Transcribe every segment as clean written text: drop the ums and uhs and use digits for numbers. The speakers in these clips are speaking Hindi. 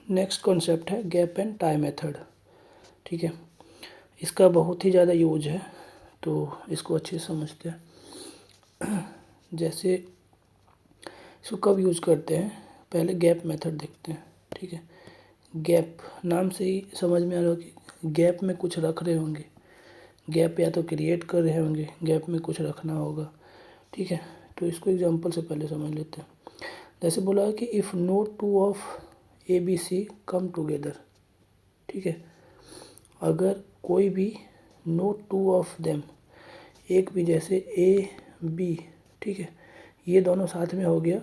नेक्स्ट कॉन्सेप्ट है गैप एंड टाई मेथड। ठीक है, इसका बहुत ही ज़्यादा यूज है, तो इसको अच्छे से समझते हैं। जैसे इसको कब यूज करते हैं, पहले गैप मेथड देखते हैं। ठीक है, गैप नाम से ही समझ में आ रहा है कि गैप में कुछ रख रहे होंगे, गैप या तो क्रिएट कर रहे होंगे, गैप में कुछ रखना होगा। ठीक है, तो इसको एग्जांपल से पहले समझ लेते हैं। जैसे बोला है कि if no two of A B C come together. ठीक है, अगर कोई भी नो टू ऑफ देम, एक भी, जैसे ए बी, ठीक है, ये दोनों साथ में हो गया।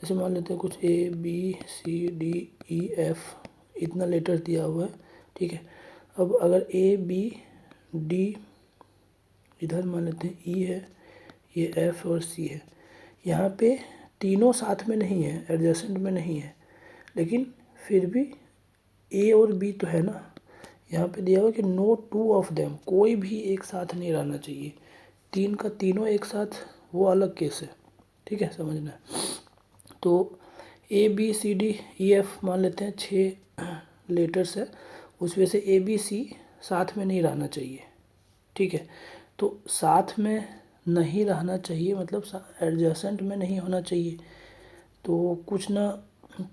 जैसे मान लेते हैं कुछ A B C D E F इतना लेटर दिया हुआ है। ठीक है, अब अगर ए बी डी, इधर मान लेते हैं ई है, ये एफ और सी है, यहाँ पे तीनों साथ में नहीं है, एडजेसेंट में नहीं है, लेकिन फिर भी ए और बी तो है ना। यहाँ पे दिया हुआ कि नो टू ऑफ देम, कोई भी एक साथ नहीं रहना चाहिए। तीन का तीनों एक साथ, वो अलग केस है। ठीक है, समझना है। तो A B C D E F मान लेते हैं 6 लेटर्स है, उसमें से ए बी सी साथ में नहीं रहना चाहिए। ठीक है, तो साथ में नहीं रहना चाहिए मतलब एडजेसेंट में नहीं होना चाहिए। तो कुछ ना,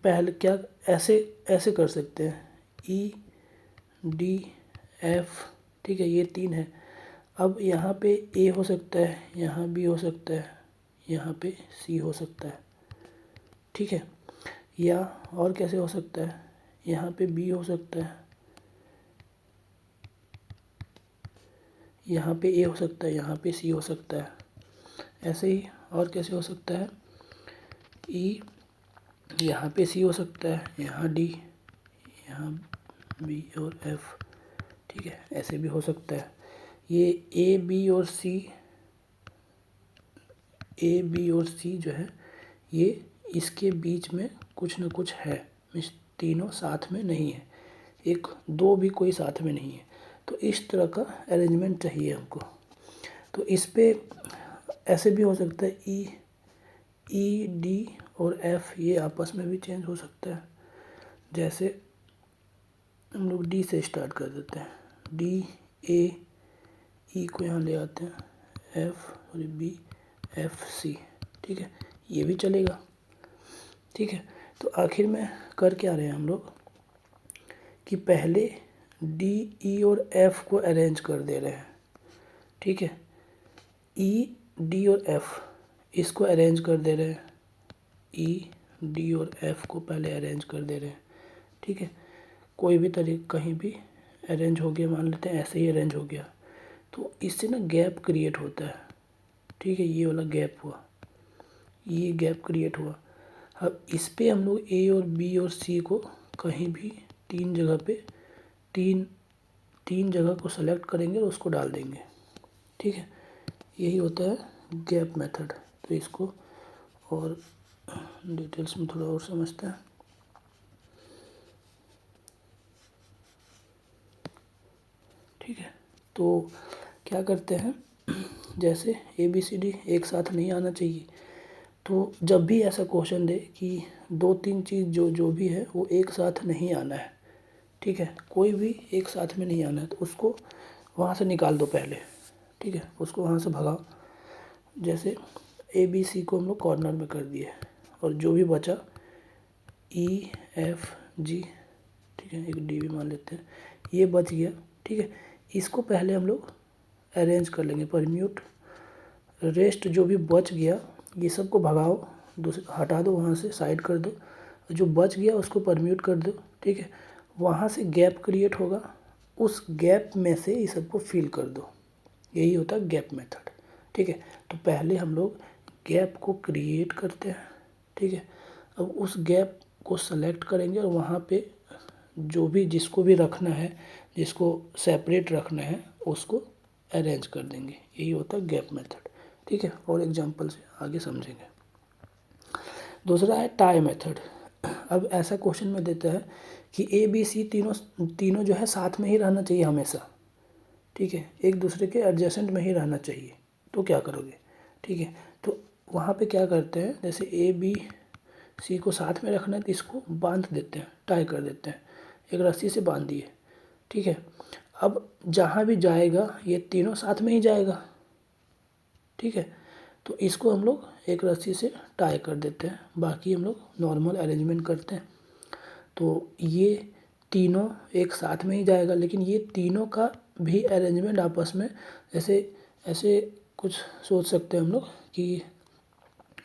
पहले क्या ऐसे ऐसे कर सकते हैं, ई डी एफ, ठीक है, ये 3 है। अब यहाँ पे ए हो सकता है, यहाँ बी हो सकता है, यहाँ पे सी हो सकता है। ठीक है, या और कैसे हो सकता है, यहाँ पे बी हो सकता है, यहाँ पे ए हो सकता है, यहाँ पे सी हो सकता है। ऐसे ही और कैसे हो सकता है, ई, यहाँ पे सी हो सकता है, यहाँ डी, यहाँ बी और एफ। ठीक है, ऐसे भी हो सकता है। ये ए बी और सी, ए बी और सी जो है, ये इसके बीच में कुछ ना कुछ है, इस तीनों साथ में नहीं है, एक दो भी कोई साथ में नहीं है। तो इस तरह का अरेंजमेंट चाहिए हमको। तो इस पे ऐसे भी हो सकता है, ई डी और एफ ये आपस में भी चेंज हो सकता है। जैसे हम लोग डी से स्टार्ट कर देते हैं, डी ए, ई को यहाँ ले आते हैं, एफ और बी एफ सी। ठीक है, ये भी चलेगा। ठीक है, तो आखिर में कर क्या रहे हैं हम लोग कि पहले डी ई और एफ को अरेंज कर दे रहे हैं। ठीक है, ई डी और एफ इसको अरेंज कर दे रहे हैं, ई डी और एफ को पहले अरेंज कर दे रहे हैं। ठीक है, कोई भी तरीका कहीं भी अरेंज हो गया, मान लेते हैं ऐसे ही अरेंज हो गया, तो इससे ना गैप क्रिएट होता है। ठीक है, ये वाला गैप हुआ, ये गैप क्रिएट हुआ। अब इस पे हम लोग ए और बी और सी को कहीं भी 3 जगह पे, तीन जगह को सेलेक्ट करेंगे और उसको डाल देंगे। ठीक है, यही होता है गैप मेथड। तो इसको और डिटेल्स में थोड़ा और समझते हैं। ठीक है, तो क्या करते हैं, जैसे ए बी सी डी एक साथ नहीं आना चाहिए, तो जब भी ऐसा क्वेश्चन दे कि 2-3 चीज़ जो भी है वो एक साथ नहीं आना है, ठीक है, कोई भी एक साथ में नहीं आना है, तो उसको वहाँ से निकाल दो पहले। ठीक है, उसको वहाँ से भगाओ। जैसे ए बी सी को हम लोग कॉर्नर में कर दिए और जो भी बचा ई एफ जी, ठीक है, एक डी भी मान लेते हैं, ये बच गया। ठीक है, इसको पहले हम लोग अरेंज कर लेंगे, परम्यूट। रेस्ट जो भी बच गया ये सब को भगाओ, दूसरे हटा दो, वहाँ से साइड कर दो, जो बच गया उसको परम्यूट कर दो। ठीक है, वहाँ से गैप क्रिएट होगा, उस गैप में से ये सबको फिल कर दो, यही होता है गैप मेथड। ठीक है, तो पहले हम लोग गैप को क्रिएट करते हैं। ठीक है, अब उस गैप को सेलेक्ट करेंगे और वहाँ पे जो भी जिसको भी रखना है, जिसको सेपरेट रखना है, उसको अरेंज कर देंगे, यही होता है गैप मेथड। ठीक है, और एग्जांपल से आगे समझेंगे। दूसरा है टाई मेथड। अब ऐसा क्वेश्चन में देता है कि ए बी सी तीनों जो है साथ में ही रहना चाहिए हमेशा। ठीक है, एक दूसरे के एडजेसेंट में ही रहना चाहिए, तो क्या करोगे। ठीक है, तो वहाँ पे क्या करते हैं, जैसे ए बी सी को साथ में रखना है तो इसको बांध देते हैं, टाई कर देते हैं, एक रस्सी से बांध दिए, ठीक है। अब जहाँ भी जाएगा ये तीनों साथ में ही जाएगा, ठीक है। तो इसको हम लोग एक रस्सी से टाई कर देते हैं, बाकी हम लोग नॉर्मल अरेंजमेंट करते हैं। तो ये तीनों एक साथ में ही जाएगा, लेकिन ये तीनों का भी अरेंजमेंट आपस में ऐसे ऐसे कुछ सोच सकते हैं हम लोग कि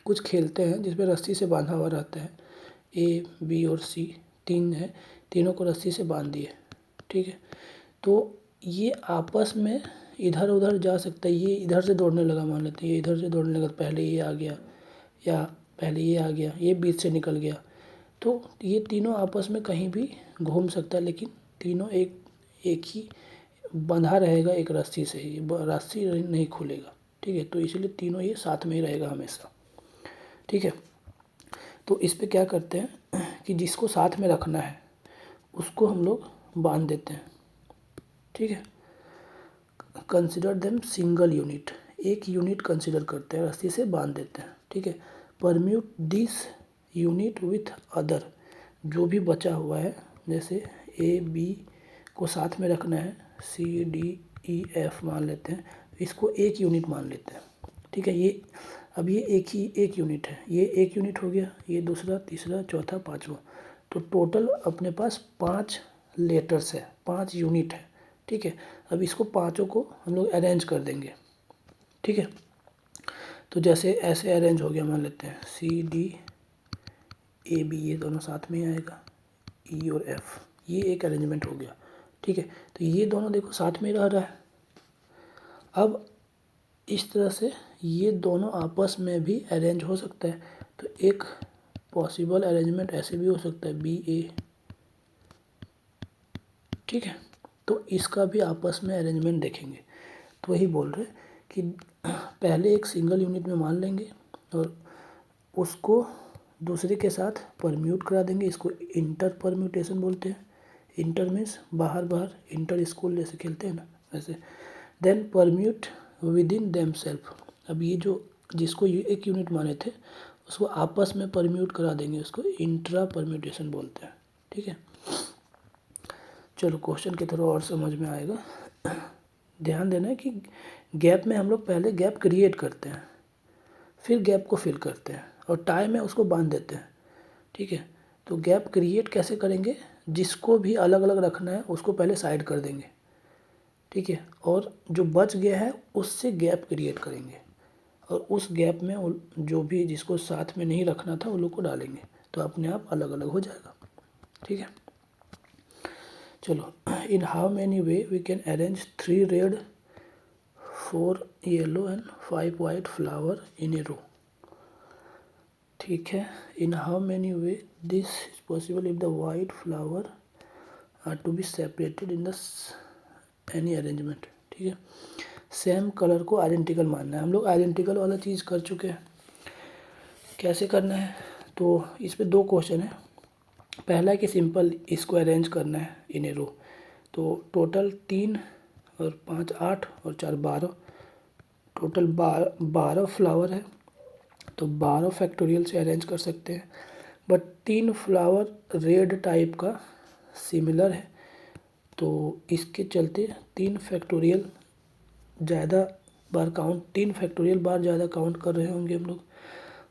कुछ खेलते हैं जिसमें रस्सी से बांधा हुआ रहता है, ए बी और सी तीन है, तीनों को रस्सी से बांध दिए, ठीक है। तो ये आपस में इधर उधर जा सकता है, ये इधर से दौड़ने लगा मान लेते हैं, ये इधर से दौड़ने लगा, पहले ये आ गया या पहले ये आ गया, ये बीच से निकल गया, तो ये तीनों आपस में कहीं भी घूम सकता है, लेकिन तीनों एक ही बंधा रहेगा एक रस्सी से ही, रस्सी नहीं खुलेगा, ठीक है। तो इसलिए तीनों ये साथ में ही रहेगा हमेशा, ठीक है। तो इस पे क्या करते हैं कि जिसको साथ में रखना है उसको हम लोग बांध देते हैं, ठीक है। कंसिडर देम सिंगल यूनिट, एक यूनिट कंसिडर करते हैं, रस्सी से बांध देते हैं, ठीक है। Permute this unit with other, जो भी बचा हुआ है, जैसे ए बी को साथ में रखना है, सी डी ई एफ मान लेते हैं, इसको एक यूनिट मान लेते हैं, ठीक है। ये अब ये एक यूनिट है, ये एक यूनिट हो गया, ये दूसरा तीसरा चौथा पाँचवा, तो टोटल अपने पास 5 लेटर्स है, 5 यूनिट है, ठीक है। अब इसको पाँचों को हम लोग अरेंज कर देंगे, ठीक है। तो जैसे ऐसे अरेंज हो गया, मान लेते हैं सी डी ए बी, ये दोनों साथ में आएगा, ई और एफ, ये एक अरेंजमेंट हो गया, ठीक है। तो ये दोनों देखो साथ में रह रहा है। अब इस तरह से ये दोनों आपस में भी अरेंज हो सकता है, तो एक पॉसिबल अरेंजमेंट ऐसे भी हो सकता है बी ए, ठीक है। तो इसका भी आपस में अरेंजमेंट देखेंगे। तो वही बोल रहे कि पहले एक सिंगल यूनिट में मान लेंगे और उसको दूसरे के साथ परम्यूट करा देंगे, इसको इंटर परम्यूटेशन बोलते हैं। इंटर मीन्स बाहर बाहर, इंटर स्कूल जैसे खेलते हैं ना वैसे। Then permute within themselves, अब ये जो जिसको एक यूनिट माने थे उसको आपस में परम्यूट करा देंगे, उसको इंट्रा परम्यूटेशन बोलते हैं, ठीक है। चलो क्वेश्चन की तरह और समझ में आएगा। ध्यान देना है कि गैप में हम लोग पहले गैप क्रिएट करते हैं, फिर गैप को फिल करते हैं और टाई में उसको बांध देते हैं, ठीक है। तो गैप क्रिएट कैसे करेंगे, जिसको भी अलग अलग रखना है उसको पहले साइड कर देंगे, ठीक है, और जो बच गया है उससे गैप क्रिएट करेंगे और उस गैप में जो भी जिसको साथ में नहीं रखना था उन लोग को डालेंगे, तो अपने आप अलग अलग हो जाएगा, ठीक है। चलो, in how many way we can arrange 3 red 4 yellow and 5 white flower in a row, ठीक है। In how many way this is possible if the white flower are to be separated in the any arrangement, ठीक है। सेम कलर को आइडेंटिकल मानना है, हम लोग आइडेंटिकल वाला चीज़ कर चुके हैं, कैसे करना है। तो इस पे 2 क्वेश्चन है। पहला है कि सिंपल इसको अरेंज करना है इन ए रो, तो टोटल 3 और 5 8 और 4 12, टोटल 12 फ्लावर है, तो 12 फैक्टोरियल से अरेंज कर सकते हैं। बट 3 फ्लावर रेड टाइप का सिमिलर है, तो इसके चलते 3 फैक्टोरियल ज़्यादा बार काउंट, 3 फैक्टोरियल बार ज़्यादा काउंट कर रहे होंगे हम लोग,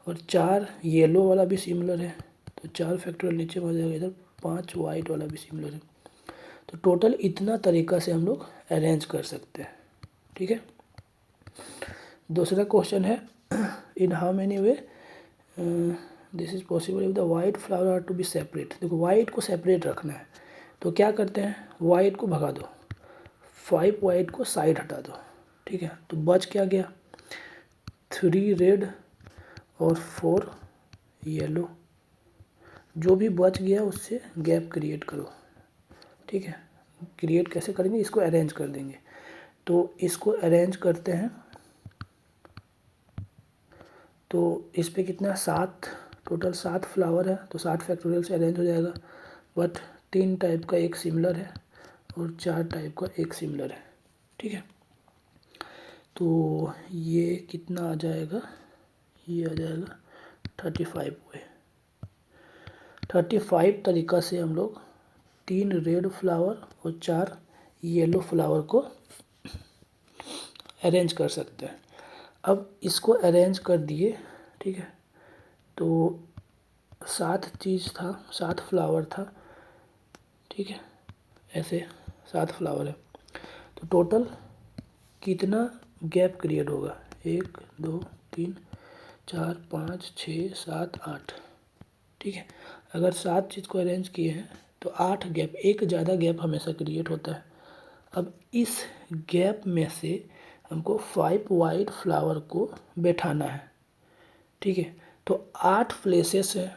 और 4 येलो वाला भी सिमिलर है, तो 4 फैक्टोरियल नीचे आ जाएगा, इधर 5 वाइट वाला भी सिमिलर है। तो टोटल इतना तरीका से हम लोग अरेंज कर सकते हैं, ठीक है। दूसरा क्वेश्चन है, in how many way this is possible if the white flower are to be separate. देखो वाइट को सेपरेट रखना है, तो क्या करते हैं, वाइट को भगा दो, 5 वाइट को साइड हटा दो, ठीक है। तो बच क्या गया, 3 रेड और 4 येलो, जो भी बच गया उससे गैप क्रिएट करो, ठीक है। क्रिएट कैसे करेंगे, इसको अरेंज कर देंगे, तो इसको अरेंज करते हैं, तो इस पे कितना 7, टोटल 7 फ्लावर है, तो 7 फैक्टोरियल से अरेंज हो जाएगा। बट 3 टाइप का एक सिमिलर है और 4 टाइप का एक सिमिलर है, ठीक है। तो ये कितना आ जाएगा, ये आ जाएगा 35 वे, 35 तरीक़ा से हम लोग 3 रेड फ्लावर और 4 येलो फ्लावर को अरेंज कर सकते हैं। अब इसको अरेंज कर दिए, ठीक है, तो 7 चीज़ था, 7 फ्लावर था, ठीक है, ऐसे 7 फ्लावर है, तो टोटल कितना गैप क्रिएट होगा? 1 2 3 4 5 6 7 8, ठीक है। अगर 7 चीज़ को अरेंज किए हैं तो 8 गैप, एक ज़्यादा गैप हमेशा क्रिएट होता है। अब इस गैप में से हमको 5 वाइट फ्लावर को बैठाना है, ठीक है। तो 8 प्लेसेस है,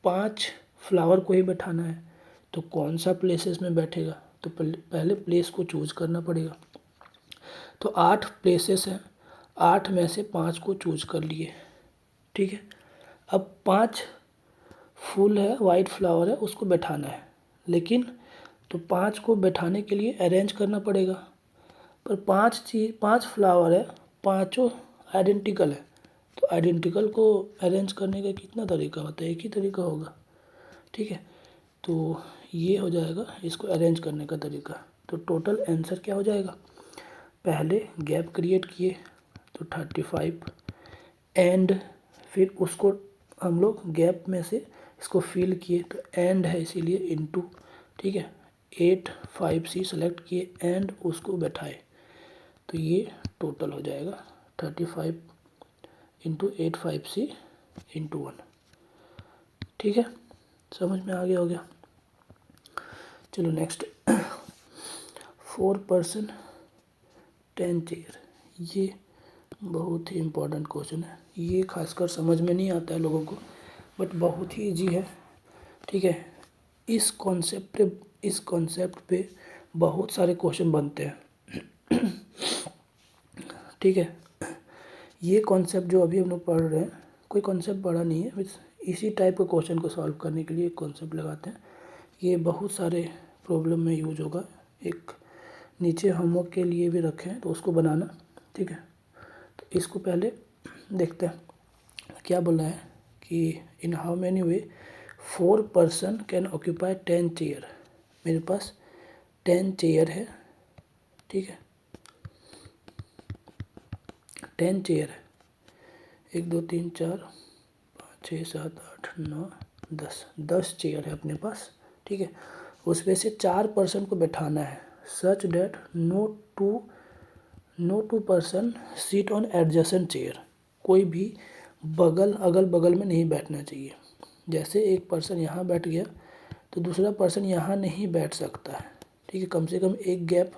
5 फ्लावर को ही बैठाना है, तो कौन सा प्लेसेस में बैठेगा? तो पहले प्लेस को चूज करना पड़ेगा। तो 8 प्लेसेस हैं, 8 में से 5 को चूज कर लिए, ठीक है। अब 5 फूल है, वाइट फ्लावर है, उसको बैठाना है, लेकिन तो 5 को बैठाने के लिए अरेंज करना पड़ेगा, पर 5 फ्लावर है, पाँचों आइडेंटिकल है, तो आइडेंटिकल को अरेंज करने का कितना तरीका होता है? एक ही तरीका होगा, ठीक है। तो ये हो जाएगा इसको अरेंज करने का तरीका। तो टोटल आंसर क्या हो जाएगा? पहले गैप क्रिएट किए तो 35 एंड फिर उसको हम लोग गैप में से इसको फिल किए तो एंड है इसीलिए इनटू, ठीक है, 8 5C सेलेक्ट किए एंड उसको बैठाए, तो ये टोटल हो जाएगा 35 इंटू 8 5C इंटू 1, ठीक है। समझ में आ गया हो गया? चलो नेक्स्ट 4 पर्सन 10 चेयर, ये बहुत ही इम्पोर्टेंट क्वेश्चन है। ये खासकर समझ में नहीं आता है लोगों को, बट बहुत ही इजी है, ठीक है। इस कॉन्सेप्ट पे बहुत सारे क्वेश्चन बनते हैं, ठीक है। ये कॉन्सेप्ट जो अभी हम लोग पढ़ रहे हैं, कोई कॉन्सेप्ट बड़ा नहीं है, बस इसी टाइप के क्वेश्चन को सॉल्व करने के लिए एक कॉन्सेप्ट लगाते हैं। ये बहुत सारे प्रॉब्लम में यूज होगा। एक नीचे होमवर्क के लिए भी रखे हैं, तो उसको बनाना, ठीक है। तो इसको पहले देखते हैं क्या बोला है कि इन how many way 4 person can occupy 10 chair. मेरे पास 10 चेयर है, ठीक है, 10 चेयर है, 1 2 3 4 5 6 7 8 9 10 चेयर है अपने पास, ठीक है। उसमें से 4 पर्सन को बैठाना है, such that no two person seat on adjacent chair. कोई भी अगल बगल में नहीं बैठना चाहिए। जैसे एक पर्सन यहाँ बैठ गया तो दूसरा पर्सन यहाँ नहीं बैठ सकता है, ठीक है, कम से कम एक गैप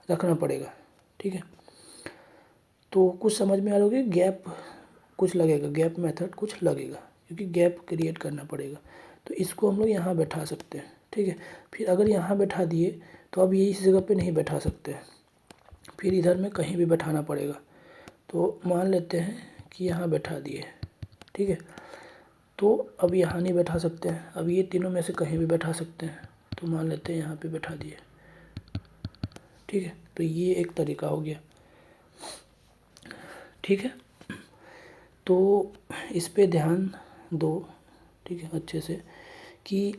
रखना पड़ेगा, ठीक है। तो कुछ समझ में आ रहा होगा, गैप कुछ लगेगा, गैप मेथड कुछ लगेगा, क्योंकि गैप क्रिएट करना पड़ेगा। तो इसको हम लोग यहाँ बैठा सकते हैं, ठीक है। फिर अगर यहाँ बैठा दिए तो अब ये इस जगह पे नहीं बैठा सकते हैं, फिर इधर में कहीं भी बैठाना पड़ेगा। तो मान लेते हैं कि यहाँ बैठा दिए, ठीक है, तो अब यहाँ नहीं बैठा सकते हैं, अब ये तीनों में से कहीं भी बैठा सकते हैं, तो मान लेते हैं यहाँ पे बैठा दिए, ठीक है। तो ये एक तरीका हो गया, ठीक है। तो इस पे ध्यान दो, ठीक है, अच्छे से, कि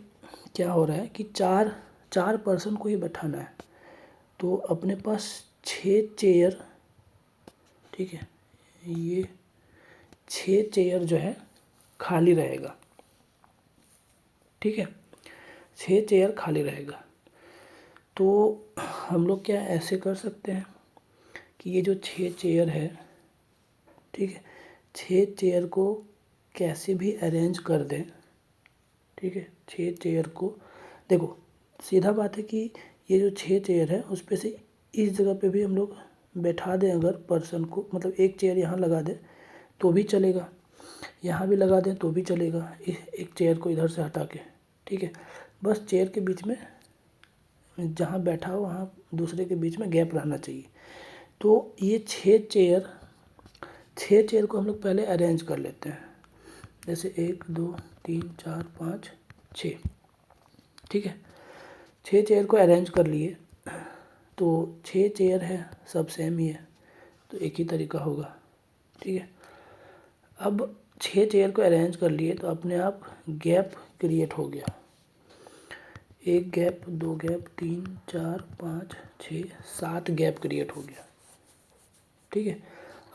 क्या हो रहा है कि चार पर्सन को ही बैठाना है, तो अपने पास 6 चेयर, ठीक है, ये 6 चेयर जो है खाली रहेगा, ठीक है, 6 चेयर खाली रहेगा। तो हम लोग क्या ऐसे कर सकते हैं कि ये जो 6 चेयर है, ठीक है, 6 चेयर को कैसे भी अरेंज कर दें, ठीक है। 6 चेयर को देखो, सीधा बात है कि ये जो 6 चेयर है उस पे से इस जगह पे भी हम लोग बैठा दें, अगर पर्सन को, मतलब एक चेयर यहाँ लगा दें तो भी चलेगा, यहाँ भी लगा दें तो भी चलेगा, एक चेयर को इधर से हटा के, ठीक है। बस चेयर के बीच में जहाँ बैठा हो वहाँ दूसरे के बीच में गैप रहना चाहिए। तो ये 6 चेयर को हम लोग पहले अरेंज कर लेते हैं, जैसे 1 2 3 4 5 6, ठीक है। 6 चेयर को अरेंज कर लिए, तो 6 चेयर है, सब सेम ही है, तो एक ही तरीका होगा, ठीक है। अब 6 चेयर को अरेंज कर लिए तो अपने आप गैप क्रिएट हो गया, 1 गैप, 2 गैप, 3, 4, 5, 6, 7 गैप क्रिएट हो गया। ठीक है,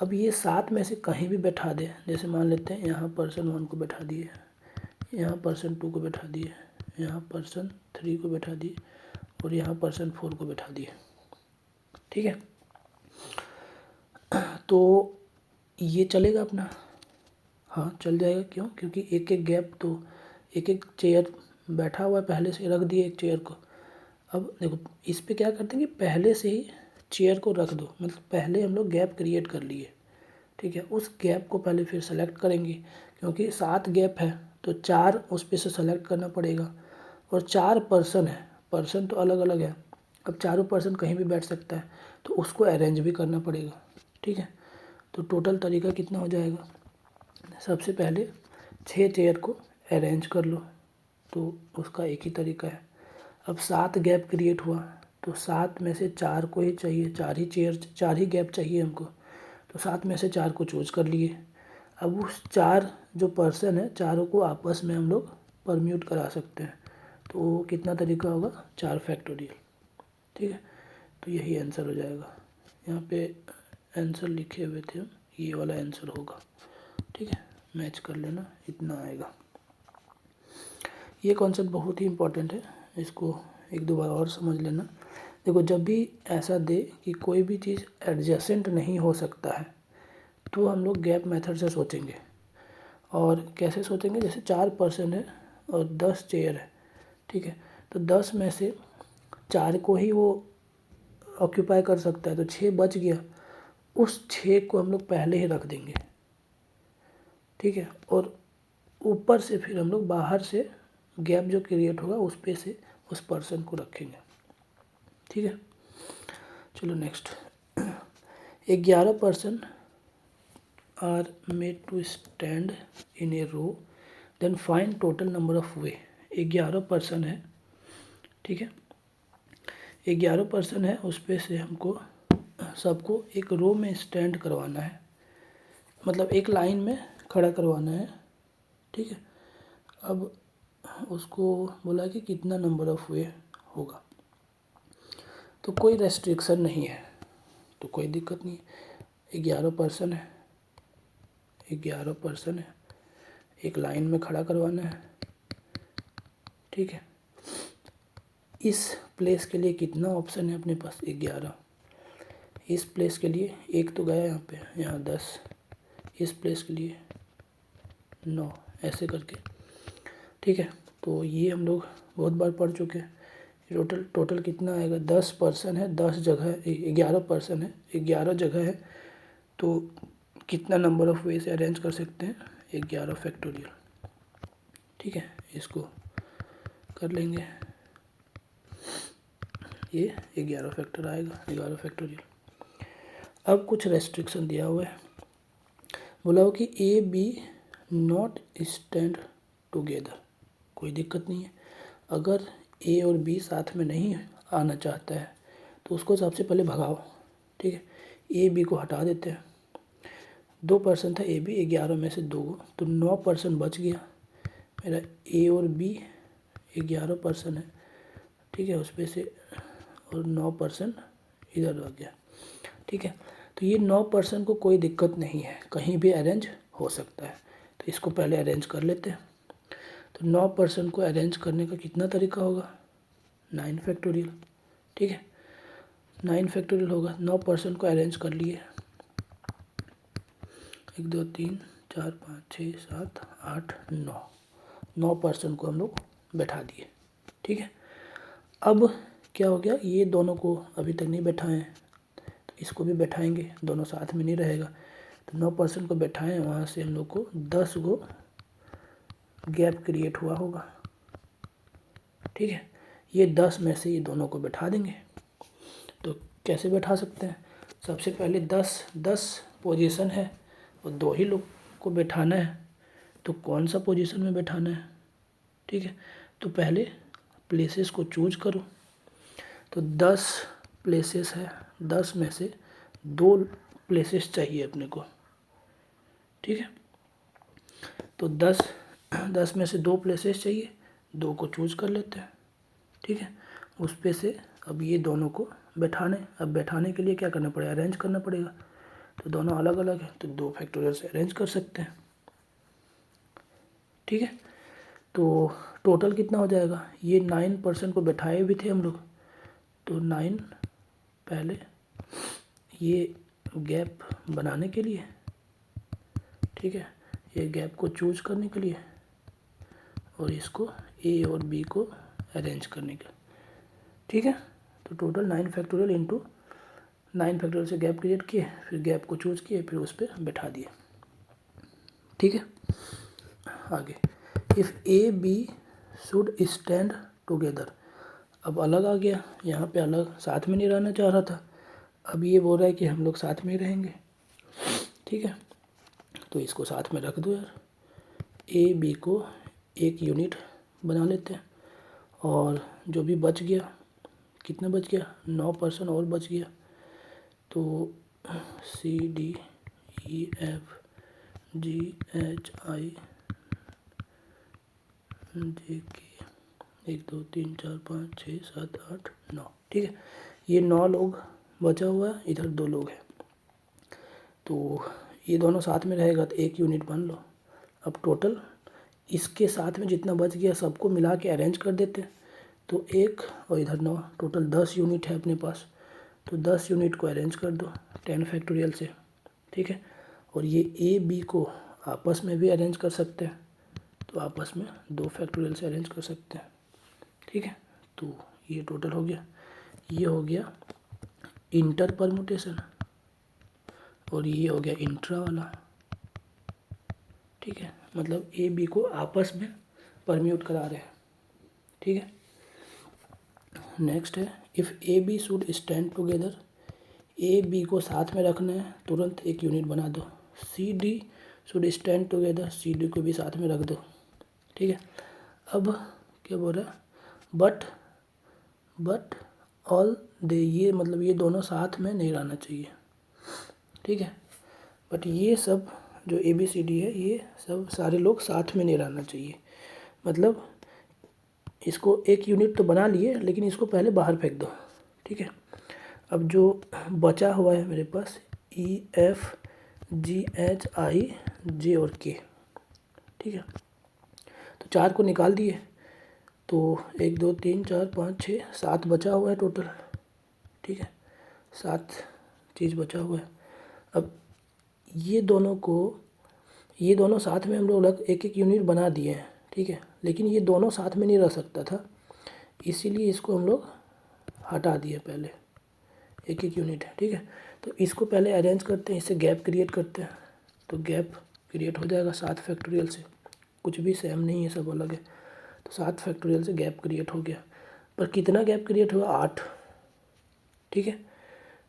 अब ये 7 में से कहीं भी बैठा दे, जैसे मान लेते हैं यहाँ पर्सन 1 को बैठा दिए, यहाँ पर्सन 2 को बैठा दिए, यहाँ पर्सन 3 को बैठा दिए और यहाँ पर्सन 4 को बैठा दिए। ठीक है, तो ये चलेगा अपना, हाँ चल जाएगा। क्यों? क्योंकि एक एक गैप, तो एक एक चेयर बैठा हुआ है, पहले से रख दिए एक चेयर को। अब देखो इस पे क्या करते हैं कि पहले से ही चेयर को रख दो, मतलब पहले हम लोग गैप क्रिएट कर लिए। ठीक है, उस गैप को पहले फिर सेलेक्ट करेंगे, क्योंकि 7 गैप है तो 4 उस पे से सेलेक्ट करना पड़ेगा, और 4 पर्सन है, पर्सन तो अलग अलग है। अब चारों पर्सन कहीं भी बैठ सकता है, तो उसको अरेंज भी करना पड़ेगा। ठीक है, तो टोटल तरीका कितना हो जाएगा? सबसे पहले 6 चेयर को अरेंज कर लो, तो उसका एक ही तरीका है। अब 7 गैप क्रिएट हुआ, तो 7 में से 4 को ही चाहिए, 4 ही गैप चाहिए हमको, तो 7 में से 4 को चूज कर लिए। अब उस 4 जो पर्सन है, चारों को आपस में हम लोग परम्यूट करा सकते हैं, तो कितना तरीका होगा? 4 फैक्टोरियल। ठीक है, तो यही आंसर हो जाएगा। यहाँ पे आंसर लिखे हुए थे हम, ये वाला आंसर होगा। ठीक है, मैच कर लेना, इतना आएगा। ये कॉन्सेप्ट बहुत ही इम्पोर्टेंट है, इसको एक दो बार और समझ लेना। देखो जब भी ऐसा दे कि कोई भी चीज़ एडजेसेंट नहीं हो सकता है, तो हम लोग गैप मेथड से सोचेंगे। और कैसे सोचेंगे? जैसे 4 पर्सन है और 10 चेयर है। ठीक है, तो 10 में से 4 को ही वो ऑक्यूपाई कर सकता है, तो 6 बच गया, उस 6 को हम लोग पहले ही रख देंगे। ठीक है, और ऊपर से फिर हम लोग बाहर से गैप जो क्रिएट होगा उस पे से उस पर्सन को रखेंगे। ठीक है, चलो next. 11 person are made to stand in a row, then find total number of way. 11 person है। ठीक है, 11 पर्सन है, उस पे से हमको सबको एक रो में स्टैंड करवाना है, मतलब एक लाइन में खड़ा करवाना है। ठीक है, अब उसको बोला कि कितना नंबर ऑफ वे होगा, तो कोई रेस्ट्रिक्शन नहीं है, तो कोई दिक्कत नहीं है। 11 पर्सन है, 11 पर्सन है, एक लाइन में खड़ा करवाना है। ठीक है, इस प्लेस के लिए कितना ऑप्शन है अपने पास? 11। इस प्लेस के लिए एक तो गया यहाँ पे, यहाँ 10, इस प्लेस के लिए 9, ऐसे करके। ठीक है, तो ये हम लोग बहुत बार पढ़ चुके हैं। टोटल कितना आएगा? 10 पर्सन है, 10 जगह, 11 पर्सन है, 11 जगह है, तो कितना नंबर ऑफ वे से अरेंज कर सकते हैं? 11 फैक्टोरियल। ठीक है, इसको कर लेंगे, ये 11 फैक्टर आएगा, 11 फैक्टोरियल। अब कुछ रेस्ट्रिक्शन दिया हुआ है, बोला हो कि A B not stand together. कोई दिक्कत नहीं है, अगर ए और बी साथ में नहीं आना चाहता है तो उसको सबसे पहले भगाओ। ठीक है, ए बी को हटा देते हैं। 2 पर्सन था ए बी, 11 में से 2, तो 9 पर्सन बच गया। मेरा ए और बी 11 पर्सन है। ठीक है, उस पर से और 9 पर्सन इधर आ गया। ठीक है, तो ये 9 पर्सन को कोई दिक्कत नहीं है, कहीं भी अरेंज हो सकता है, तो इसको पहले अरेंज कर लेते हैं। तो 9 पर्सन को अरेंज करने का कितना तरीका होगा? 9 फैक्टोरियल। ठीक है, 9 फैक्टोरियल होगा। 9 पर्सन को अरेंज कर लिए, 1 2 3 4 5 6 7 8 9, 9 पर्सन को हम लोग बैठा दिए। ठीक है, अब क्या हो गया? ये दोनों को अभी तक नहीं बैठाए हैं, तो इसको भी बैठाएंगे, दोनों साथ में नहीं रहेगा, तो 9 पर्सन को बैठाएं, वहाँ से हम लोग को 10 गो गैप क्रिएट हुआ होगा। ठीक है, ये 10 में से ये दोनों को बैठा देंगे। तो कैसे बैठा सकते हैं? सबसे पहले 10 पोजीशन है और 2 ही लोग को बैठाना है, तो कौन सा पोजीशन में बैठाना है? ठीक है, तो पहले प्लेसेस को चूज करो, तो 10 प्लेसेस है, 10 में से 2 प्लेसेस चाहिए अपने को। ठीक है, तो 10 में से 2 प्लेसेस चाहिए, 2 को चूज कर लेते हैं, ठीक है। उस पे से अब ये दोनों को अब बैठाने के लिए क्या करना पड़ेगा, अरेंज करना पड़ेगा। तो दोनों अलग अलग है तो 2 फैक्टोरियल से अरेंज कर सकते हैं, ठीक है। तो टोटल कितना हो जाएगा, ये 9% को बैठाए भी थे हम लोग, तो 9 पहले ये गैप बनाने के लिए, ठीक है, ये गैप को चूज करने के लिए और इसको ए और बी को अरेंज करने के, ठीक है। तो टोटल 9 फैक्टोरियल इंटू 9 फैक्टोरियल से गैप क्रिएट किए, फिर गैप को चूज किए, फिर उस पर बैठा दिए, ठीक है। आगे, if A B should stand together, अब अलग आ गया, यहाँ पे अलग साथ में नहीं रहना चाह रहा था, अब ये बोल रहा है कि हम लोग साथ में रहेंगे, ठीक है। तो इसको साथ में रख दो यार, ए बी को एक यूनिट बना लेते हैं, और जो भी बच गया, कितना बच गया, 9% और बच गया, तो C D E F G H I J K 1 2 3 4 5 6 7 8 9, ठीक है। ये 9 लोग बचा हुआ है, इधर 2 लोग हैं, तो ये दोनों साथ में रहेगा तो एक यूनिट बन लो। अब टोटल इसके साथ में जितना बच गया सबको मिला के अरेंज कर देते हैं, तो 1 और इधर 9, टोटल 10 यूनिट है अपने पास, तो 10 यूनिट को अरेंज कर दो 10 फैक्टोरियल से, ठीक है। और ये ए बी को आपस में भी अरेंज कर सकते हैं, तो आपस में 2 फैक्टोरियल से अरेंज कर सकते हैं, ठीक है। तो ये टोटल हो गया, ये हो गया इंटर परमुटेशन और ये हो गया इंट्रा वाला, ठीक है। मतलब ए बी को आपस में परम्यूट करा रहे हैं, ठीक है। नेक्स्ट है, if A B should stand together, A B को साथ में रखना है, तुरंत एक यूनिट बना दो। C D should stand together, C D को भी साथ में रख दो, ठीक है। अब क्या बोल रहा है, बट ऑल दे, ये मतलब ये दोनों साथ में नहीं रहना चाहिए, ठीक है। बट ये सब जो ए बी सी डी है, ये सब सारे लोग साथ में नहीं रहना चाहिए, मतलब इसको एक यूनिट तो बना लिए, लेकिन इसको पहले बाहर फेंक दो, ठीक है। अब जो बचा हुआ है मेरे पास ई एफ जी एच आई जे और के, ठीक है। तो 4 को निकाल दिए, तो 1 2 3 4 5 6 7 बचा हुआ है टोटल, ठीक है, 7 चीज़ बचा हुआ है। अब ये दोनों साथ में हम लोग अलग एक एक यूनिट बना दिए हैं, ठीक है, लेकिन ये दोनों साथ में नहीं रह सकता था, इसीलिए इसको हम लोग हटा दिए पहले, एक एक यूनिट है, ठीक है। तो इसको पहले अरेंज करते हैं, इससे गैप क्रिएट करते हैं, तो गैप क्रिएट हो जाएगा 7 फैक्टोरियल से, कुछ भी सेम नहीं है, सब अलग है, तो 7 फैक्टोरियल से गैप क्रिएट हो गया। पर कितना गैप क्रिएट हुआ, 8, ठीक है।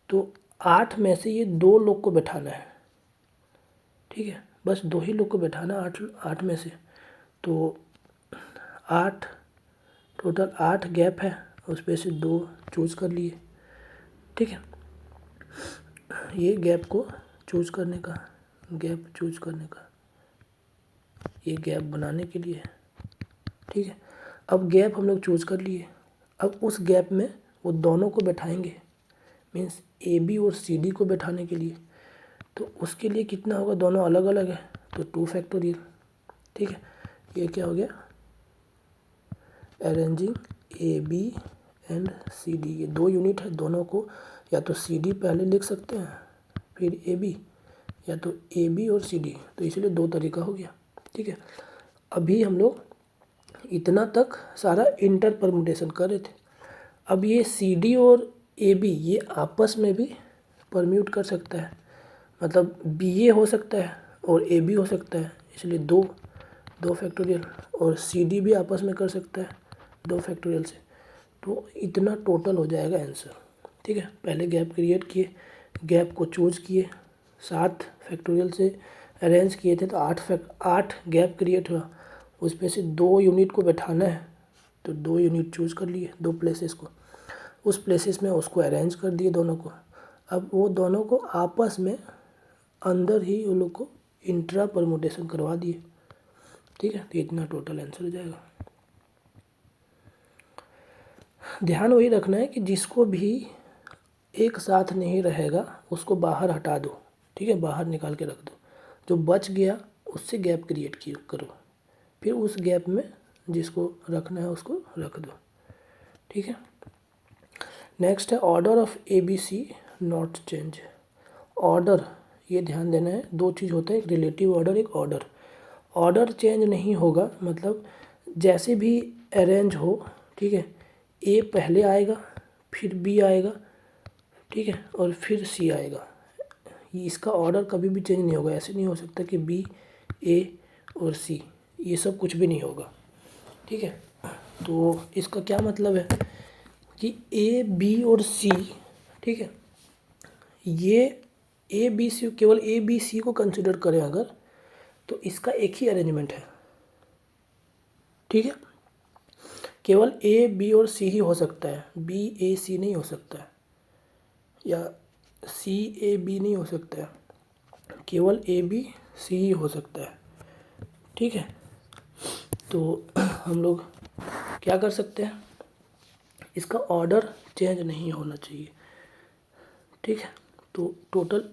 तो 8 में से ये 2 लोग को बैठाना है, ठीक है, बस 2 ही लोग को बैठाना 8 में से, तो 8 टोटल 8 गैप है, उस पर से 2 चूज कर लिए, ठीक है। ये गैप को चूज करने का, गैप चूज करने का, ये गैप बनाने के लिए, ठीक है। अब गैप हम लोग चूज कर लिए, अब उस गैप में वो दोनों को बैठाएंगे, मीन्स ए बी और सी डी को बैठाने के लिए, तो उसके लिए कितना होगा, दोनों अलग अलग है, तो 2 फैक्टोरियल, ठीक है। ये क्या हो गया, arranging A B and C D, ये 2 यूनिट है, दोनों को या तो सी डी पहले लिख सकते हैं फिर ए बी, या तो ए बी और सी डी, तो इसलिए 2 तरीका हो गया, ठीक है। अभी हम लोग इतना तक सारा इंटर परमुटेशन कर रहे थे, अब ये सी डी और ए बी ये आपस में भी परम्यूट कर सकता है, मतलब बी ए हो सकता है और ए बी हो सकता है, इसलिए 2 फैक्टोरियल, और सी डी भी आपस में कर सकता है 2 फैक्टोरियल से, तो इतना टोटल हो जाएगा आंसर, ठीक है। पहले गैप क्रिएट किए, गैप को चूज किए, 7 फैक्टोरियल से अरेंज किए थे, तो 8 गैप क्रिएट हुआ, उस पे से 2 यूनिट को बैठाना है, तो 2 यूनिट चूज कर लिए, 2 प्लेसेस को, उस प्लेसेस में उसको अरेंज कर दिए दोनों को। अब वो दोनों को आपस में अंदर ही उन लोग को इंट्रा परमुटेशन करवा दिए, ठीक है। तो इतना टोटल आंसर हो जाएगा। ध्यान वही रखना है कि जिसको भी एक साथ नहीं रहेगा उसको बाहर हटा दो, ठीक है, बाहर निकाल के रख दो। जो बच गया उससे गैप क्रिएट करो, फिर उस गैप में जिसको रखना है उसको रख दो, ठीक है। नेक्स्ट है order of ABC not change. Order, ये ध्यान देना है, दो चीज़ होता है, एक रिलेटिव ऑर्डर, एक ऑर्डर। ऑर्डर चेंज नहीं होगा मतलब जैसे भी अरेंज हो, ठीक है, A पहले आएगा, फिर B आएगा, ठीक है, और फिर C आएगा। इसका ऑर्डर कभी भी चेंज नहीं होगा। ऐसे नहीं हो सकता कि B, A और C, ये सब कुछ भी नहीं होगा, ठीक है। तो इसका क्या मतलब है कि A, B और C, ठीक है, ये A B C, केवल A B C को कंसिडर करें अगर, तो इसका एक ही अरेंजमेंट है, ठीक है। केवल A B और C ही हो सकता है, B A C नहीं हो सकता है, या C A B नहीं हो सकता है, केवल A B C ही हो सकता है, ठीक है। तो हम लोग क्या कर सकते हैं, इसका ऑर्डर चेंज नहीं होना चाहिए, ठीक है। तो टोटल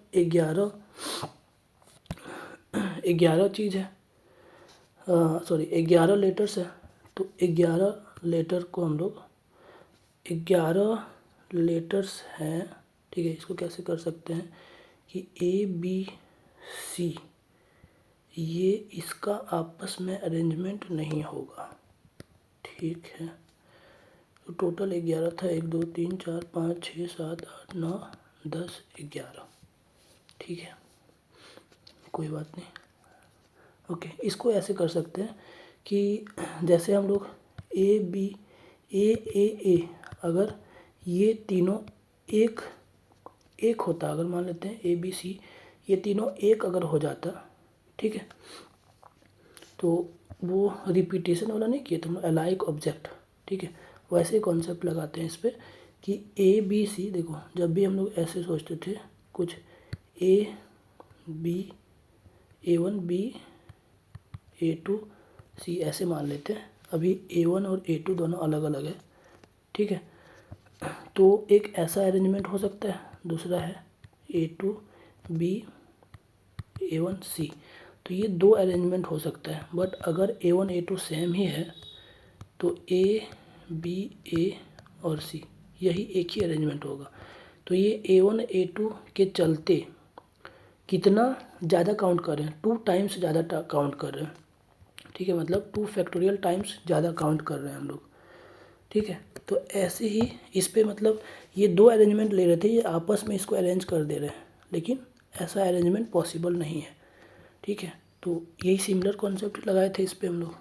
11 चीज़ है, सॉरी 11 लेटर्स है। तो 11 लेटर को हम लोग 11 लेटर्स हैं, ठीक है। इसको कैसे कर सकते हैं कि ABC, ये इसका आपस में अरेंजमेंट नहीं होगा, ठीक है। तो टोटल 11 था, 1 2 3 4 5 6 7 8 9 10 11, ठीक है, कोई बात नहीं। ओके, इसको ऐसे कर सकते हैं कि जैसे हम लोग A अगर ये तीनों एक एक होता, अगर मान लेते हैं ABC, ये तीनों एक अगर हो जाता, ठीक है, तो वो रिपीटेशन वाला नहीं किए तुम, अलाइक ऑब्जेक्ट, ठीक है, वैसे कॉन्सेप्ट लगाते हैं इस पर कि ABC, देखो जब भी हम लोग ऐसे सोचते थे कुछ A B A1 B A2 C ऐसे मान लेते हैं। अभी A1 और A2 दोनों अलग अलग है, ठीक है। तो एक ऐसा अरेंजमेंट हो सकता है, दूसरा है A2 B A1 C, तो ये दो अरेंजमेंट हो सकता है। बट अगर A1 A2 सेम ही है तो A B A और C यही एक ही अरेंजमेंट होगा। तो ये A1 A2 के चलते कितना ज़्यादा काउंट कर रहे हैं, 2 टाइम्स ज़्यादा काउंट कर रहे हैं, ठीक है, मतलब 2 फैक्टोरियल टाइम्स ज़्यादा काउंट कर रहे हैं हम लोग, ठीक है। तो ऐसे ही इस पे मतलब ये दो अरेंजमेंट ले रहे थे, ये आपस में इसको अरेंज कर दे रहे हैं, लेकिन ऐसा अरेंजमेंट पॉसिबल नहीं है, ठीक है। तो यही सिमिलर कॉन्सेप्ट लगाए थे इस पे हम लोग,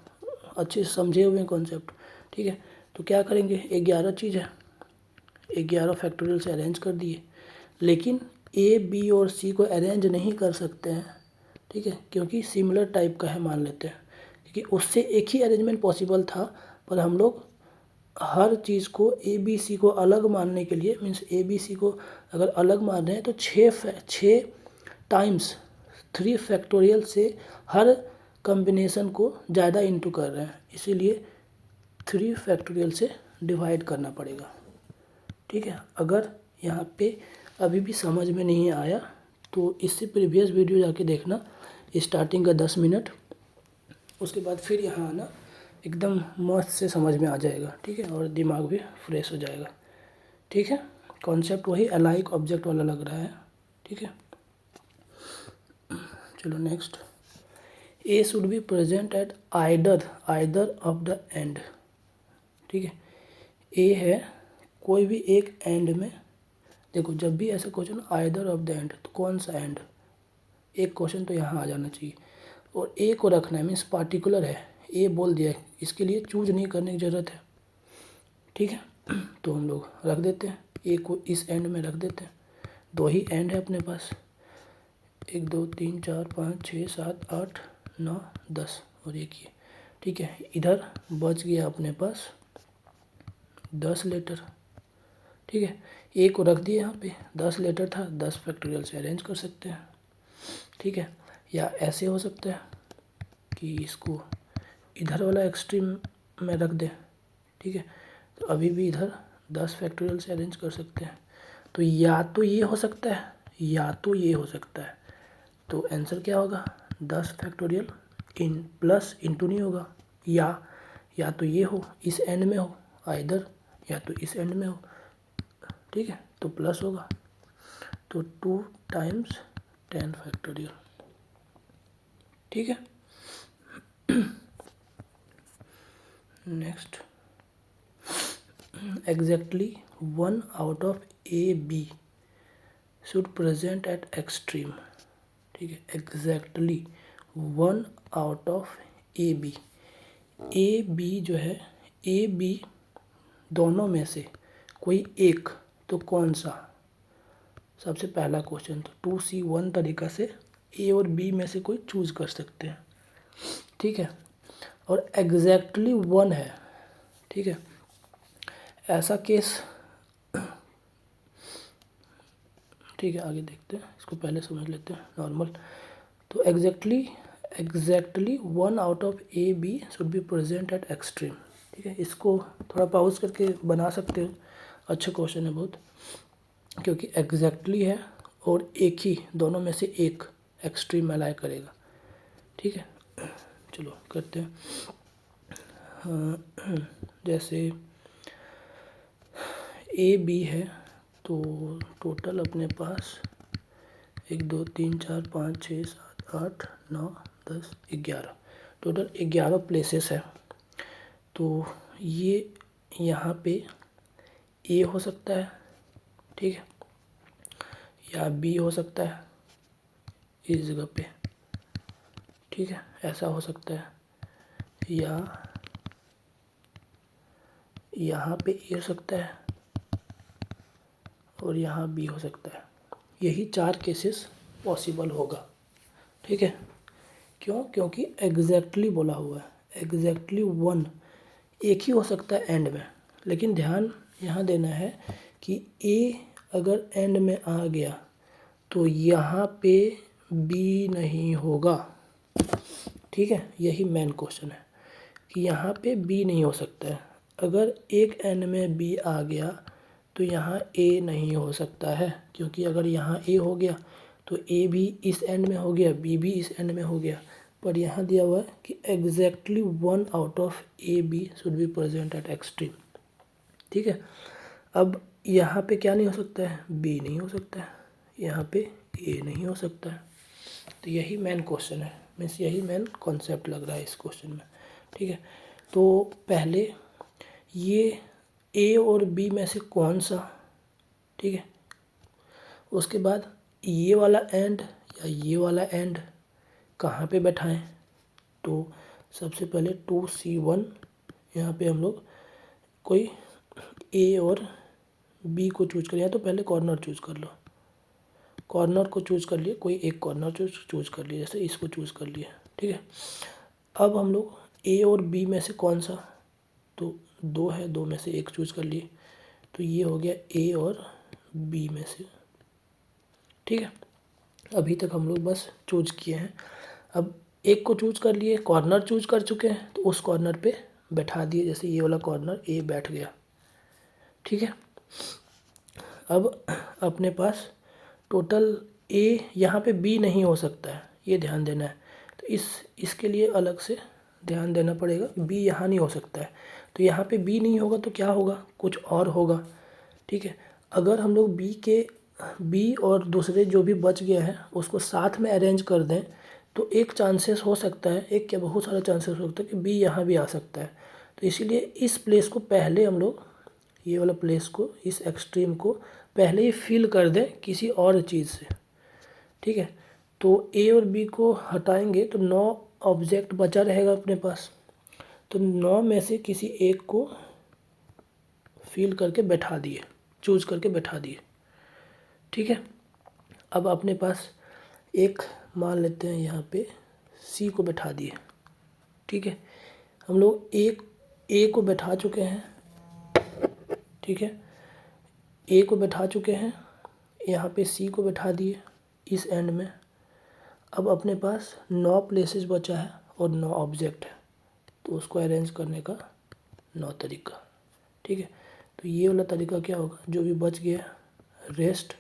अच्छे से समझे हुए कॉन्सेप्ट, ठीक है। तो क्या करेंगे, 11 चीज़ है, 11 फैक्टोरियल से अरेंज कर दिए, लेकिन A B और C को अरेंज नहीं कर सकते हैं, ठीक है, क्योंकि सिमिलर टाइप का है मान लेते हैं, क्योंकि उससे एक ही अरेंजमेंट पॉसिबल था। पर हम लोग हर चीज़ को A B C को अलग मानने के लिए, मीन्स A B C को अगर अलग मान रहे हैं तो 6 टाइम्स 3 फैक्टोरियल से हर कम्बिनेशन को ज़्यादा इंटू कर रहे हैं, इसीलिए 3 फैक्टोरियल से डिवाइड करना पड़ेगा, ठीक है। अगर यहाँ पे अभी भी समझ में नहीं आया तो इससे प्रीवियस वीडियो जाके देखना, स्टार्टिंग का 10 मिनट, उसके बाद फिर यहाँ आना, एकदम मस्त से समझ में आ जाएगा, ठीक है, और दिमाग भी फ्रेश हो जाएगा, ठीक है। कॉन्सेप्ट वही अलाइक ऑब्जेक्ट वाला लग रहा है, ठीक है। चलो next, A should be present eight either of the end, ठीक है। A है कोई भी एक एंड में, देखो जब भी ऐसा question either of the end, तो कौन सा एंड, एक क्वेश्चन तो यहाँ आ जाना चाहिए, और ए को रखना है, मीन्स पार्टिकुलर है, ए बोल दिया है, इसके लिए चूज नहीं करने की ज़रूरत है, ठीक है। तो हम लोग रख देते हैं ए को इस एंड में रख देते हैं, दो ही एंड है अपने पास, 1 2 3 4 5 6 7 8 9 10 और एक ही, ठीक है। इधर बच गया अपने पास 10 लेटर, ठीक है। ए को रख दिया यहाँ पे, 10 लेटर था, 10 फैक्टोरियल से अरेंज कर सकते हैं, ठीक है। या ऐसे हो सकता है कि इसको इधर वाला एक्सट्रीम में रख दे, ठीक है। तो अभी भी इधर 10 फैक्टोरियल से अरेंज कर सकते हैं। तो या तो ये हो सकता है या तो ये हो सकता है। तो आंसर क्या होगा? 10 फैक्टोरियल इन प्लस इंटू नहीं होगा, या तो ये हो इस एंड में हो आइदर, या तो इस एंड में हो, ठीक है, तो प्लस होगा। तो 2 टाइम्स 10 फैक्टोरियल, ठीक है। Next, exactly 1 out of A B should present at extreme, ठीक है। Exactly 1 out of A B जो है, ए बी दोनों में से कोई एक, तो कौन सा? सबसे पहला क्वेश्चन, तो 2C1 तरीका से ए और बी में से कोई चूज कर सकते हैं, ठीक है। और एग्जैक्टली 1 है, ठीक है। ऐसा केस, ठीक है, आगे देखते हैं, इसको पहले समझ लेते हैं नॉर्मल। तो exactly 1 out of A B should be present at extreme, ठीक है। इसको थोड़ा पॉज करके बना सकते हो, अच्छा क्वेश्चन है बहुत, क्योंकि एग्जैक्टली है और एक ही, दोनों में से एक एक्सट्रीम में अलाइ करेगा, ठीक है। चलो करते हैं। जैसे ए बी है, तो टोटल अपने पास 1 2 3 4 5 6 7 8 9 10 11, टोटल 11 प्लेसेस है। तो ये यहाँ पे ए हो सकता है, ठीक है, या बी हो सकता है इस जगह पे, ठीक है, ऐसा हो सकता है, या यहाँ पे ए हो सकता है और यहाँ बी हो सकता है। यही 4 केसेस पॉसिबल होगा, ठीक है। क्यों? क्योंकि एग्जैक्टली बोला हुआ है, एग्जैक्टली 1 एक ही हो सकता है एंड में, लेकिन ध्यान यहाँ देना है कि ए अगर एंड में आ गया तो यहाँ पे बी नहीं होगा, ठीक है। यही मेन क्वेश्चन है कि यहाँ पे बी नहीं हो सकता है। अगर एक एंड में बी आ गया तो यहाँ ए नहीं हो सकता है, क्योंकि अगर यहाँ ए हो गया तो ए भी इस एंड में हो गया, बी भी इस एंड में हो गया। पर यहाँ दिया हुआ है कि exactly 1 out of A B should be present at extreme, ठीक है। अब यहाँ पे क्या नहीं हो सकता है? बी नहीं हो सकता है, यहाँ पे ए नहीं हो सकता है। तो यही मेन क्वेश्चन है, मीन्स यही मेन कॉन्सेप्ट लग रहा है इस क्वेश्चन में, ठीक है। तो पहले ये ए और बी में से कौन सा, ठीक है, उसके बाद ये वाला एंड या ये वाला एंड कहाँ पे बैठाएं? तो सबसे पहले 2C1 यहाँ पे हम लोग कोई ए और बी को चूज करें, या तो पहले कॉर्नर चूज कर लो, कॉर्नर को चूज कर लिए, कोई एक कॉर्नर चूज कर लिए, जैसे इसको चूज कर लिया, ठीक है। अब हम लोग ए और बी में से कौन सा, तो 2 है, 2 में से एक चूज कर लिए, तो ये हो गया ए और बी में से, ठीक है। अभी तक हम लोग बस चूज किए हैं। अब एक को चूज कर लिए, कॉर्नर चूज कर चुके हैं, तो उस कॉर्नर पे बैठा दिए, जैसे ये वाला कॉर्नर ए बैठ गया, ठीक है। अब अपने पास टोटल ए, यहाँ पे बी नहीं हो सकता है, ये ध्यान देना है। तो इसके लिए अलग से ध्यान देना पड़ेगा, बी यहाँ नहीं हो सकता है। तो यहाँ पे बी नहीं होगा तो क्या होगा? कुछ और होगा, ठीक है। अगर हम लोग बी और दूसरे जो भी बच गया है उसको साथ में अरेंज कर दें, तो एक चांसेस हो सकता है, एक क्या बहुत सारा चांसेस हो सकता है कि बी यहाँ भी आ सकता है। तो इसीलिए इस प्लेस को पहले हम लोग, ये वाला प्लेस को, इस एक्सट्रीम को पहले ही फिल कर दें किसी और चीज़ से, ठीक है। तो ए और बी को हटाएंगे तो 9 ऑब्जेक्ट बचा रहेगा अपने पास, तो 9 में से किसी एक को फिल करके बैठा दिए, चूज करके बैठा दिए, ठीक है। अब अपने पास एक मान लेते हैं यहाँ पे सी को बैठा दिए, ठीक है। हम लोग ए को बैठा चुके हैं, ठीक है, ए को बैठा चुके हैं, यहाँ पे सी को बैठा दिए इस एंड में। अब अपने पास 9 प्लेसेस बचा है और 9 ऑब्जेक्ट है, तो उसको अरेंज करने का 9 तरीका, ठीक है। तो ये वाला तरीका क्या होगा, जो भी बच गया रेस्ट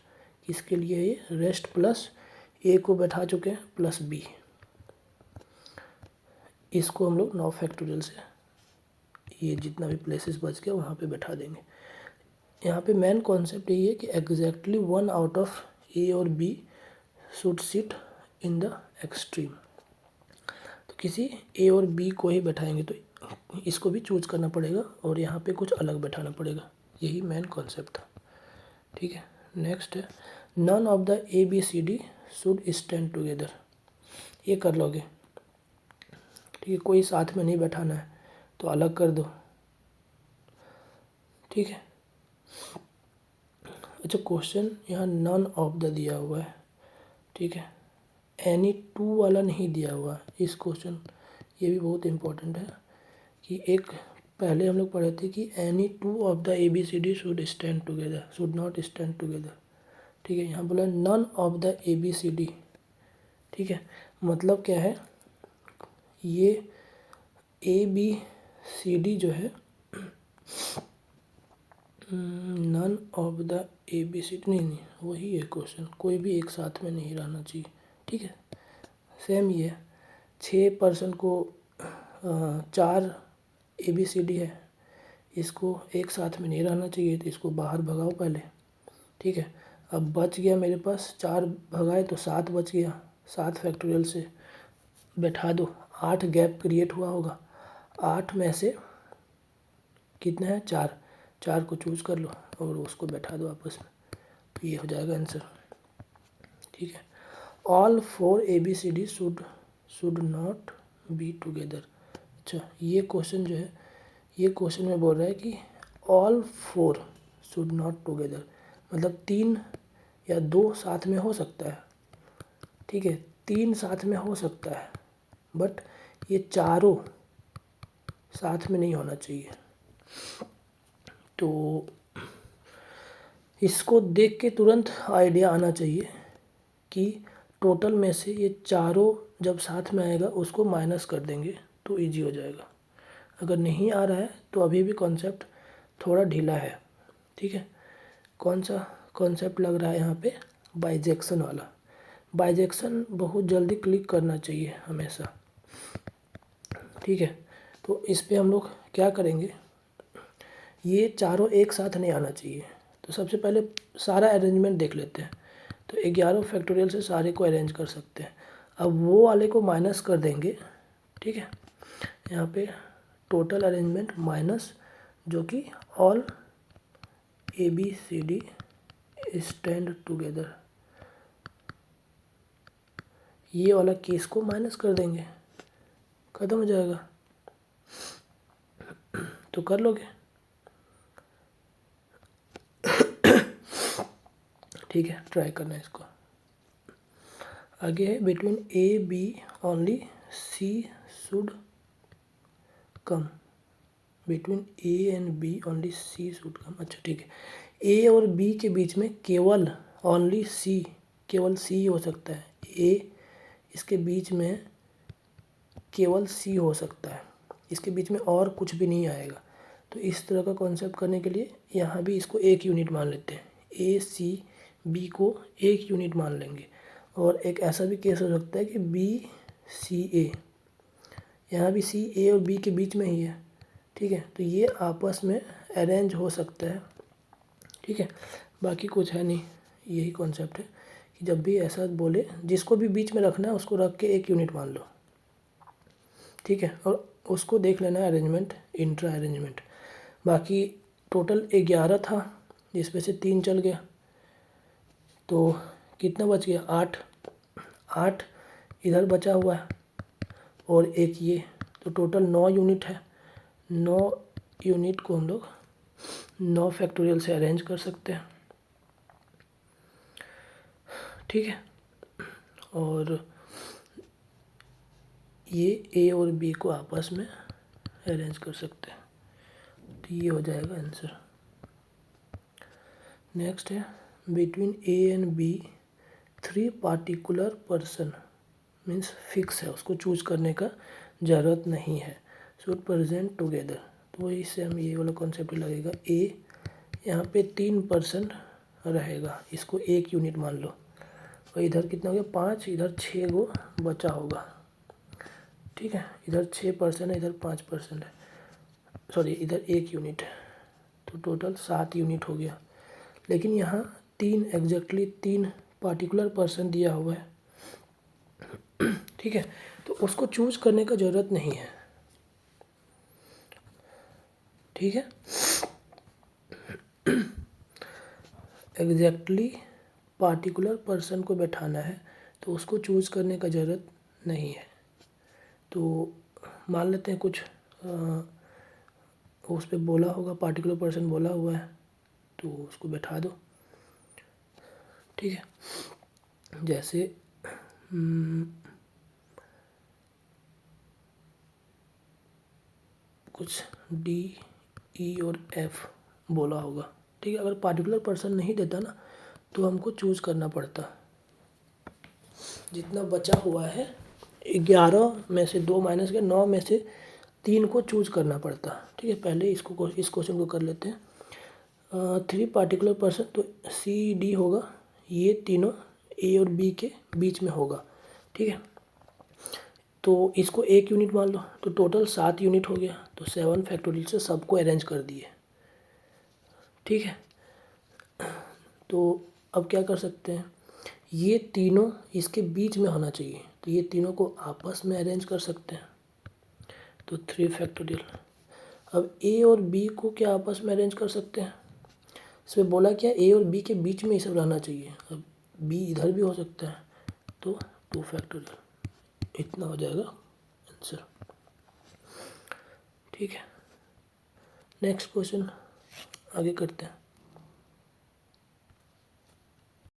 किसके लिए है, ये रेस्ट प्लस ए को बैठा चुके हैं प्लस बी, इसको हम लोग 9 फैक्टोरियल से ये जितना भी प्लेसेस बच गया वहाँ पे बैठा देंगे। यहाँ पे मेन कॉन्सेप्ट यही है कि एग्जैक्टली 1 आउट ऑफ ए और B should sit in the extreme. तो किसी ए और बी को ही बैठाएंगे तो इसको भी चूज करना पड़ेगा और यहाँ पे कुछ अलग बैठाना पड़ेगा, यही मेन कॉन्सेप्ट था। ठीक है, नेक्स्ट है none of the A B C D should stand together. ये कर लोगे, ठीक है, कोई साथ में नहीं बैठाना है तो अलग कर दो। ठीक है, अच्छा क्वेश्चन यहाँ नन ऑफ द दिया हुआ है, ठीक है, एनी टू वाला नहीं दिया हुआ है इस क्वेश्चन। ये भी बहुत इम्पोर्टेंट है कि एक पहले हम लोग पढ़े थे कि any two of the A B C D should stand together, should not stand together. ठीक है, यहाँ बोला none of the A B C D. ठीक है, मतलब क्या है, ये ए बी सी डी जो है none of the A B C D, नहीं वही है क्वेश्चन, कोई भी एक साथ में नहीं रहना चाहिए। ठीक है, सेम ही है, 6% को 4 ए बी सी डी है, इसको एक साथ में नहीं रहना चाहिए तो इसको बाहर भगाओ पहले। ठीक है, अब बच गया मेरे पास 4 भगाए तो 7 बच गया, 7 फैक्टोरियल से बैठा दो, 8 गैप क्रिएट हुआ होगा, 8 में से कितना है 4, 4 को चूज कर लो और उसको बैठा दो आपस में, तो ये हो जाएगा आंसर। ठीक है, all 4 A B C D should not be together. अच्छा, ये क्वेश्चन जो है, ये क्वेश्चन में बोल रहा है कि ऑल 4 शुड नॉट टुगेदर, मतलब 3 या 2 साथ में हो सकता है। ठीक है, 3 साथ में हो सकता है बट ये चारों साथ में नहीं होना चाहिए। तो इसको देख के तुरंत आइडिया आना चाहिए कि टोटल में से ये चारों जब साथ में आएगा उसको माइनस कर देंगे तो इजी हो जाएगा। अगर नहीं आ रहा है तो अभी भी कॉन्सेप्ट थोड़ा ढीला है। ठीक है, कौन सा कॉन्सेप्ट लग रहा है यहाँ पे, बाइजेक्शन वाला। बाइजेक्शन बहुत जल्दी क्लिक करना चाहिए हमेशा। ठीक है, तो इस पे हम लोग क्या करेंगे, ये चारों एक साथ नहीं आना चाहिए, तो सबसे पहले सारा अरेंजमेंट देख लेते हैं। तो 11 फैक्टोरियल से सारे को अरेंज कर सकते हैं। अब वो वाले को माइनस कर देंगे। ठीक है, यहाँ पे टोटल अरेंजमेंट माइनस जो कि all A B C D stand together, ये वाला केस को माइनस कर देंगे, खत्म हो जाएगा। तो कर लोगे, ठीक है, ट्राई करना है इसको। आगे है between A B only C should come, between A and B only C should come. अच्छा ठीक है, ए और बी के बीच में केवल ओनली सी, केवल सी हो सकता है, ए इसके बीच में केवल सी हो सकता है, इसके बीच में और कुछ भी नहीं आएगा। तो इस तरह का कॉन्सेप्ट करने के लिए यहाँ भी इसको एक यूनिट मान लेते हैं, ए सी बी को एक यूनिट मान लेंगे। और एक ऐसा भी केस हो सकता है कि बी सी ए, यहाँ भी सी ए और बी के बीच में ही है। ठीक है, तो ये आपस में अरेंज हो सकता है। ठीक है, बाकी कुछ है नहीं, यही कॉन्सेप्ट है कि जब भी ऐसा बोले जिसको भी बीच में रखना है उसको रख के एक यूनिट मान लो। ठीक है, और उसको देख लेना है अरेंजमेंट, इंट्रा अरेंजमेंट। बाकी टोटल 11 था जिसमें से 3 चल गया, तो कितना बच गया 8, 8 इधर बचा हुआ है और एक ये, तो टोटल 9 यूनिट है। 9 यूनिट को हम लोग 9 फैक्टोरियल से अरेंज कर सकते हैं। ठीक है, और ये ए और बी को आपस में अरेंज कर सकते हैं, तो ये हो जाएगा आंसर। नेक्स्ट है between A and B 3 particular person, means fix है, उसको चूज करने का ज़रूरत नहीं है, शुड प्रेजेंट टुगेदर। तो वही से हम ये वाला कॉन्सेप्ट लगेगा, ए यहाँ पे 3% रहेगा, इसको 1 यूनिट मान लो, और इधर कितना हो गया 5, इधर 6 गो बचा होगा, ठीक है। इधर 6% है, इधर 5% है, सॉरी इधर 1 यूनिट है, तो टोटल 7 यूनिट हो गया। लेकिन यहाँ 3 एग्जैक्टली 3 पार्टिकुलर पर्सन दिया हुआ है, ठीक है, तो उसको चूज करने का ज़रूरत नहीं है, ठीक है। एग्जैक्टली पार्टिकुलर पर्सन को बैठाना है तो उसको चूज करने का ज़रूरत नहीं है। तो मान लेते हैं कुछ उस पर बोला होगा, पार्टिकुलर पर्सन बोला हुआ है तो उसको बैठा दो, ठीक है। जैसे कुछ डी, ई और एफ बोला होगा, ठीक है। अगर पार्टिकुलर पर्सन नहीं देता ना तो हमको चूज करना पड़ता। जितना बचा हुआ है 11 में से 2 माइनस के 9 में से 3 को चूज करना पड़ता, ठीक है। पहले इस क्वेश्चन को कर लेते हैं। 3 पार्टिकुलर पर्सन, तो सी डी होगा, ये तीनों ए और बी के बीच में होगा, ठीक है। तो इसको 1 यूनिट मान लो, तो टोटल 7 यूनिट हो गया, तो 7 फैक्टोरियल से सबको अरेंज कर दिए, ठीक है। तो अब क्या कर सकते हैं, ये तीनों इसके बीच में होना चाहिए, तो ये तीनों को आपस में अरेंज कर सकते हैं, तो 3 फैक्टोरियल। अब ए और बी को क्या आपस में अरेंज कर सकते हैं, इसमें बोला क्या ए और बी के बीच में ये सब रहना चाहिए, अब बी इधर भी हो सकता है, तो 2 फैक्टोरियल, इतना हो जाएगा आंसर, ठीक है। नेक्स्ट क्वेश्चन आगे करते हैं।